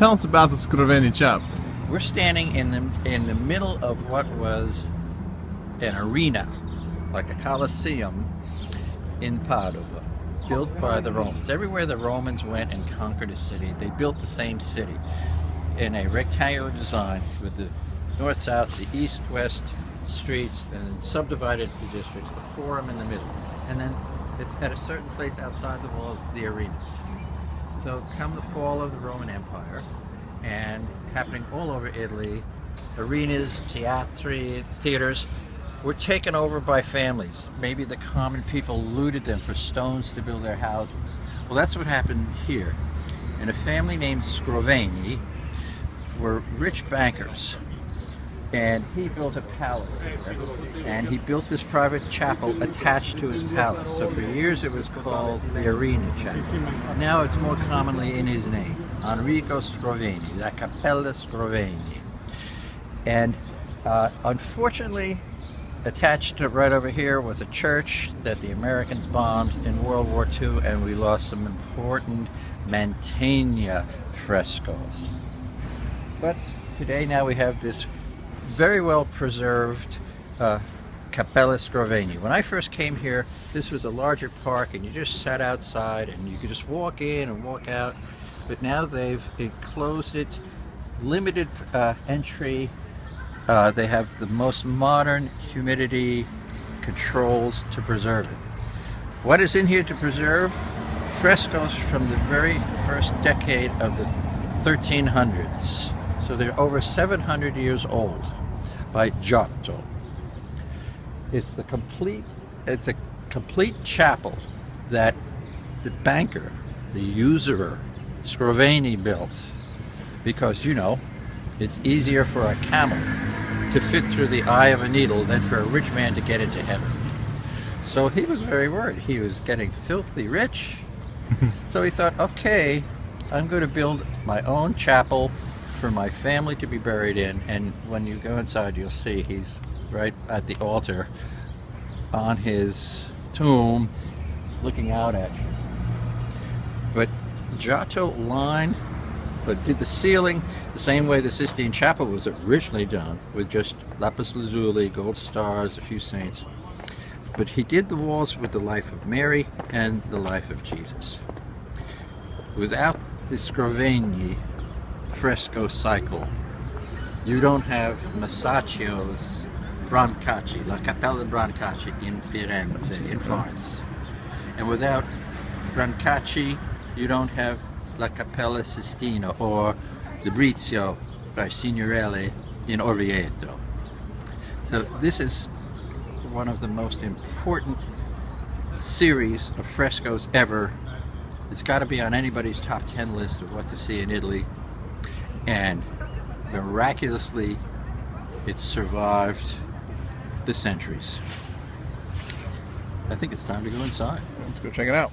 tell us about the Scrovegni Chapel. We're standing in the middle of what was an arena, like a Colosseum in Padova, built by the Romans. Everywhere the Romans went and conquered a city, they built the same city in a rectangular design with the north-south, the east-west streets, and then subdivided the districts, the forum in the middle. And then it's at a certain place outside the walls, the arena. So come the fall of the Roman Empire, and happening all over Italy, arenas, theaters were taken over by families. Maybe the common people looted them for stones to build their houses. Well, that's what happened here. And a family named Scrovegni were rich bankers. And he built a palace there, and he built this private chapel attached to his palace. So for years it was called the Arena Chapel. Now it's more commonly in his name, Enrico Scrovegni, La Cappella Scrovegni. And unfortunately, attached to right over here was a church that the Americans bombed in World War II, and we lost some important Mantegna frescoes. But today now we have this very well preserved Cappella Scrovegni. When I first came here, this was a larger park and you just sat outside and you could just walk in and walk out. But now they've enclosed it, limited entry. They have the most modern humidity controls to preserve it. What is in here to preserve? Frescoes from the very first decade of the 1300s. So they're over 700 years old, by Giotto. It's a complete chapel that the banker, the usurer, Scrovegni built, because, you know, it's easier for a camel to fit through the eye of a needle than for a rich man to get into heaven. So he was very worried. He was getting filthy rich. So he thought, okay, I'm going to build my own chapel for my family to be buried in. And when you go inside, you'll see he's right at the altar on his tomb looking out at you. But Giotto did the ceiling the same way the Sistine Chapel was originally done, with just lapis lazuli, gold stars, a few saints. But he did the walls with the life of Mary and the life of Jesus. Without the Scrovegni fresco cycle, you don't have Masaccio's Brancacci, La Cappella Brancacci in Firenze, in Florence. And without Brancacci, you don't have La Cappella Sistina or the Brizio by Signorelli in Orvieto. So this is one of the most important series of frescoes ever. It's got to be on anybody's top 10 list of what to see in Italy. And miraculously, it's survived the centuries. I think it's time to go inside. Let's go check it out.